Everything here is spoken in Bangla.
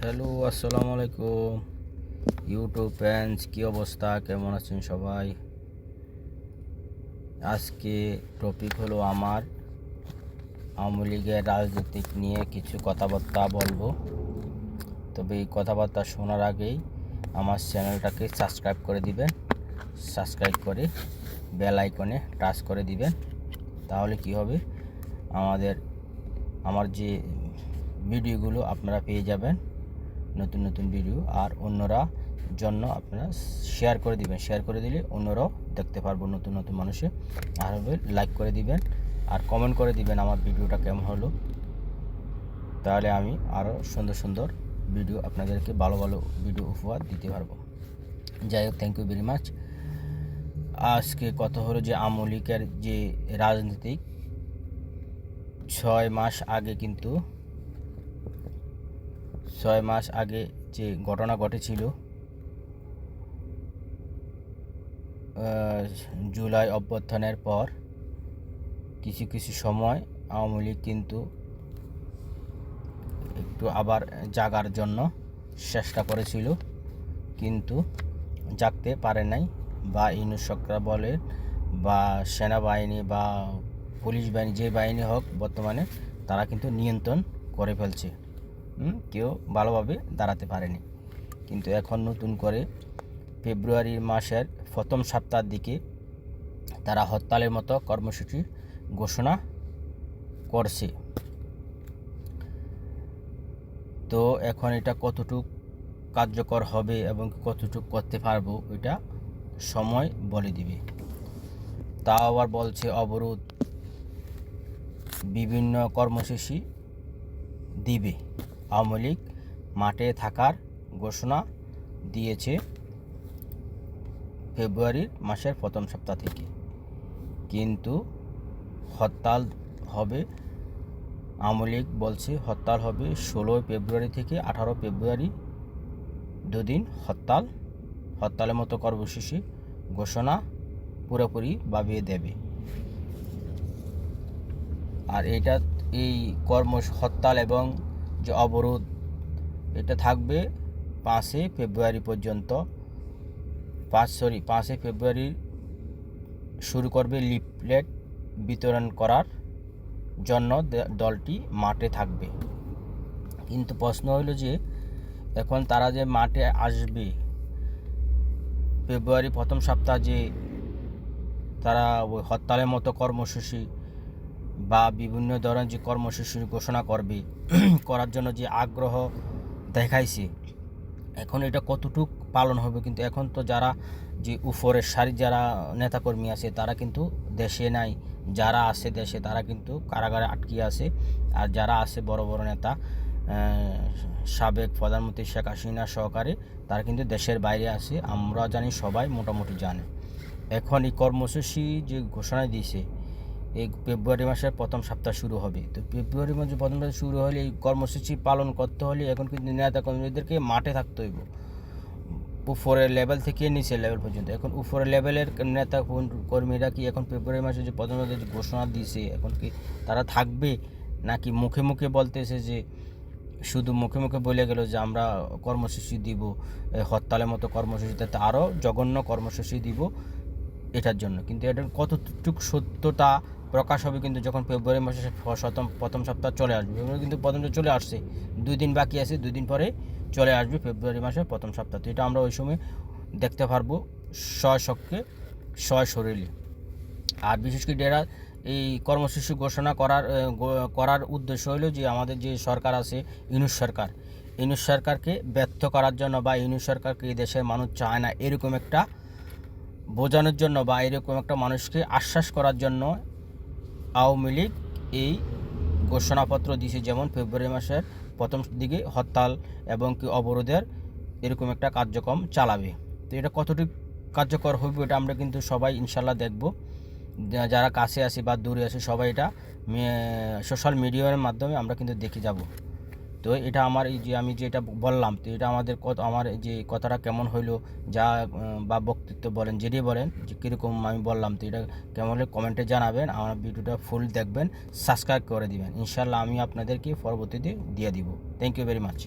হ্যালো, আসসালামু আলাইকুম ইউটিউব ফ্যান্স, কী অবস্থা, কেমন আছেন সবাই? আজকে টপিক হলো আমার আওয়ামী লীগের রাজনীতিক নিয়ে কিছু কথাবার্তা বলবো। তবে এই কথাবার্তা শোনার আগেই আমার চ্যানেলটাকে সাবস্ক্রাইব করে দিবেন। সাবস্ক্রাইব করে বেল আইকনে টাচ করে দিবেন। তাহলে কি হবে, আমার যে ভিডিওগুলো আপনারা পেয়ে যাবেন, নতুন নতুন ভিডিও। আর অন্যরা জন্য আপনারা শেয়ার করে দিবেন। শেয়ার করে দিলে অন্যরাও দেখতে পারবো, নতুন নতুন মানুষে। আর হবে লাইক করে দিবেন আর কমেন্ট করে দিবেন আমার ভিডিওটা কেমন হলো। তাহলে আমি আরও সুন্দর সুন্দর ভিডিও আপনাদেরকে ভালো ভালো ভিডিও উপহার দিতে পারবো। যাই হোক, থ্যাংক ইউ ভেরি মাচ। আজকে কথা হলো যে আওয়ামী লীগের যে রাজনীতিক 6 মাস আগে যে ঘটনা ঘটেছিল, জুলাই অভ্যুত্থানের পর কিছু কিছু সময় আওয়ামী লীগ কিন্তু একটু আবার জাগার জন্য চেষ্টা করেছিল, কিন্তু জাগতে পারে নাই। বা ইউনূস সরকার বলে বা সেনাবাহিনী বা পুলিশ বাহিনী, যে বাহিনী হোক বর্তমানে, তারা কিন্তু নিয়ন্ত্রণ করে ফেলছে। কেউ ভালোভাবে দাঁড়াতে পারেনি। কিন্তু এখন নতুন করে ফেব্রুয়ারি মাসের প্রথম সপ্তাহের দিকে তারা হরতালের মতো কর্মসূচি ঘোষণা করছে। তো এখন এটা কতটুকু কার্যকর হবে এবং কতটুকু করতে পারবো, এটা সময় বলে দিবে। তাও আবার বলছে অবরোধ, বিভিন্ন কর্মসূচি দিবে। আওয়ামী লীগ মাঠে থাকার ঘোষণা দিয়েছে ফেব্রুয়ারি মাসের প্রথম সপ্তাহ থেকে, কিন্তু হরতাল হবে। আওয়ামী লীগ বলছে হরতাল হবে 16 ফেব্রুয়ারি থেকে 18 ফেব্রুয়ারি, দুদিন হরতালের মতো কর্মসূচি ঘোষণা পুরোপুরি ভাবিয়ে দেবে। আর এই হরতাল এবং যে অবরোধ, এটা থাকবে 5 ফেব্রুয়ারি পর্যন্ত। 5 ফেব্রুয়ারি শুরু করবে লিফলেট বিতরণ করার জন্য দলটি মাঠে থাকবে। কিন্তু প্রশ্ন হলো যে এখন তারা যে মাঠে আসবে ফেব্রুয়ারি প্রথম সপ্তাহ, যে তারা ওই হরতালের মতো কর্মসূচি বা বিভিন্ন ধরনের যে কর্মসূচি ঘোষণা করবে, করার জন্য যে আগ্রহ দেখাইছে, এখন এটা কতটুক পালন হবে। কিন্তু এখন তো যারা যে উপরের সারি যারা নেতাকর্মী আছে, তারা কিন্তু দেশে নাই। যারা আছে দেশে, তারা কিন্তু কারাগারে আটকিয়ে আছে। আর যারা আছে বড় বড় নেতা, সাবেক প্রধানমন্ত্রী শেখ হাসিনা সহকারে, তারা কিন্তু দেশের বাইরে আছে। আমরা জানি, সবাই মোটামুটি জানে। এখন এই কর্মসূচি যে ঘোষণা দিয়েছে, এই ফেব্রুয়ারি মাসের প্রথম সপ্তাহ শুরু হবে। তো ফেব্রুয়ারি মাসের প্রথম সপ্তাহ শুরু হলে এই কর্মসূচি পালন করতে হলে এখন কিন্তু নেতা কর্মীদেরকে মাঠে থাকতে হইব, উপরের লেভেল থেকে নিচের লেভেল পর্যন্ত। এখন উপরের লেভেলের নেতা কর্মীরা কি এখন ফেব্রুয়ারি মাসে যে প্রথম যে ঘোষণা দিয়েছে, এখন কি তারা থাকবে, নাকি মুখে মুখে বলতেছে যে, শুধু মুখে মুখে বলে গেল যে আমরা কর্মসূচি দিব, হরতালের মতো কর্মসূচিতে আরও জঘন্য কর্মসূচি দিব এটার জন্য। কিন্তু এটার কতটুকু সত্যতা প্রকাশ হবে কিন্তু যখন ফেব্রুয়ারি মাসের প্রথম সপ্তাহ চলে আসবে। কিন্তু প্রথম চলে আসছে, 2 দিন বাকি আছে, 2 দিন পরে চলে আসবে ফেব্রুয়ারি মাসের প্রথম সপ্তাহ। তো এটা আমরা ওই সময় দেখতে পারবো স্বচক্ষে, সশরীরে। আর বিশেষ করে এরা এই কর্মসূচি ঘোষণা করার উদ্দেশ্য হলো যে আমাদের যে সরকার আছে, ইউনূস সরকারকে ব্যর্থ করার জন্য, বা ইউনূস সরকারকে এই দেশের মানুষ চায় না এরকম একটা বোঝানোর জন্য, বা এরকম একটা মানুষকে আশ্বাস করার জন্য আওয়ামী লীগ এই ঘোষণাপত্র দিয়েছে। যেমন ফেব্রুয়ারি মাসের প্রথম দিকে হরতাল এবং কি অবরোধের এরকম একটা কার্যক্রম চালাবে। তো এটা কতটুকু কার্যকর হবে, এটা আমরা কিন্তু সবাই ইনশাল্লাহ দেখব। যারা কাছে আসে বা দূরে আসে, সবাই এটা সোশ্যাল মিডিয়ার মাধ্যমে আমরা কিন্তু দেখে যাব। তো এটা আমার এই যে আমি যেটা বললাম, তো এটা আমার যে কথাটা কেমন হইলো, যা বা বক্তৃত্ব বলেন, যেটাই বলেন, যে কীরকম আমি বললাম, তো এটা কেমন হলে কমেন্টে জানাবেন। আমার ভিডিওটা ফুল দেখবেন, সাবস্ক্রাইব করে দিবেন। ইনশাল্লাহ আমি আপনাদেরকে পরবর্তীতে দিয়ে দিব। Thank you very much.